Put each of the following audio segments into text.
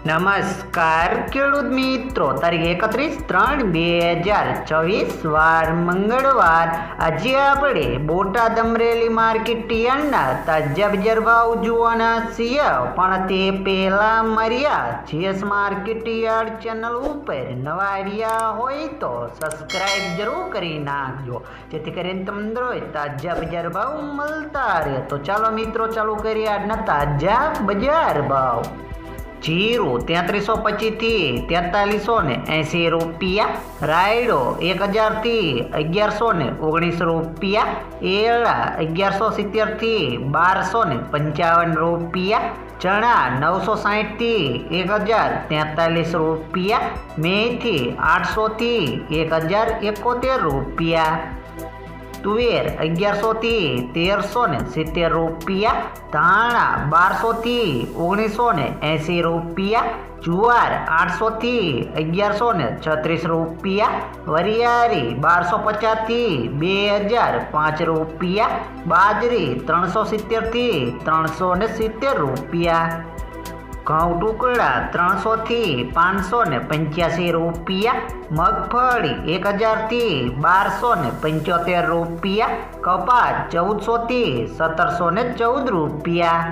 નમસ્કાર ખેડૂત મિત્રો, તારીખ 31/3/2024 વાર મંગળવાર. આજે આપણે બોટાદ અમરેલી માર્કેટ યાર્ડના તાજા બજાર ભાવ જોવાના છીએ, પણ તે પહેલા મારી જીએસ માર્કેટ યાર્ડ ચેનલ ઉપર નવા આવ્યા હોય તો સબસ્ક્રાઇબ જરૂર કરી નાખજો, જેથી કરીને તમને રોજ તાજા બજાર ભાવ મળતા રહે. તો ચાલો મિત્રો, ચાલુ કરીએ આજના તાજા બજાર ભાવ. જીરું 3325 થી 4380 રૂપિયા, રાયડો 1000 થી 1119 રૂપિયા, એરડા 1170 થી 1255 રૂપિયા, ચણા 960 થી 1043 રૂપિયા, મેથી 800 થી 1071 રૂપિયા, તુવેર 1100 થી 1370 રૂપિયા, ધાણા 1200 થી 1980 રૂપિયા, જુવાર 800 થી 1136 રૂપિયા, વરિયાળી 1250 થી 2005 રૂપિયા, બાજરી 370 થી 370 રૂપિયા, ઘઉં ટુકડા 300 થી 585 રૂપિયા, મગફળી 1000 થી 1275 રૂપિયા, કપાસ 1400 થી 1714 રૂપિયા.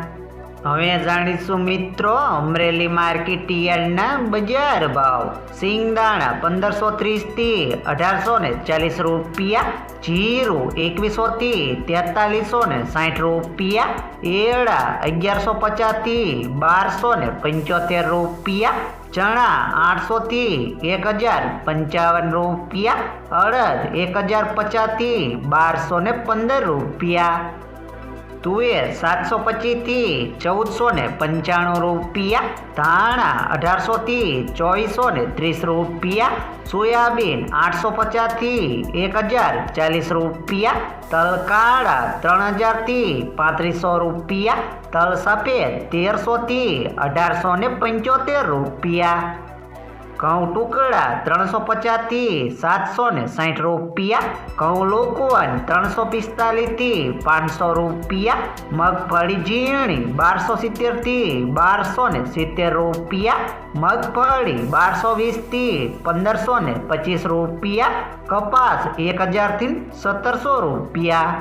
હવે જાણીશું મિત્રો અમરેલી માર્કેટ યાર્ડના બજાર ભાવ. સિંગદાણા 1530 થી 1840 રૂપિયા, જીરું 2100 થી 4360 રૂપિયા, એરડા 1150 થી 1275 રૂપિયા, ચણા 800 થી 1055 રૂપિયા, અડદ 1050 થી 1215 રૂપિયા, તુવેર 725 થી 1495 રૂપિયા, ધાણા 1800 થી 2430 રૂપિયા, સોયાબીન 850 થી 1040 રૂપિયા, તલ કાળા 3000 થી 3500 રૂપિયા, તલ સફેદ 1300 થી 1875 રૂપિયા, ઘઉં ટુકડા 350 થી 760 રૂપિયા, ઘઉં લોકવન 345 થી 500 રૂપિયા, મગફળી ઝીણી 1270 થી 1270 રૂપિયા, મગફળી 1220 થી 1525 રૂપિયા, કપાસ 1000 થી 1700 રૂપિયા.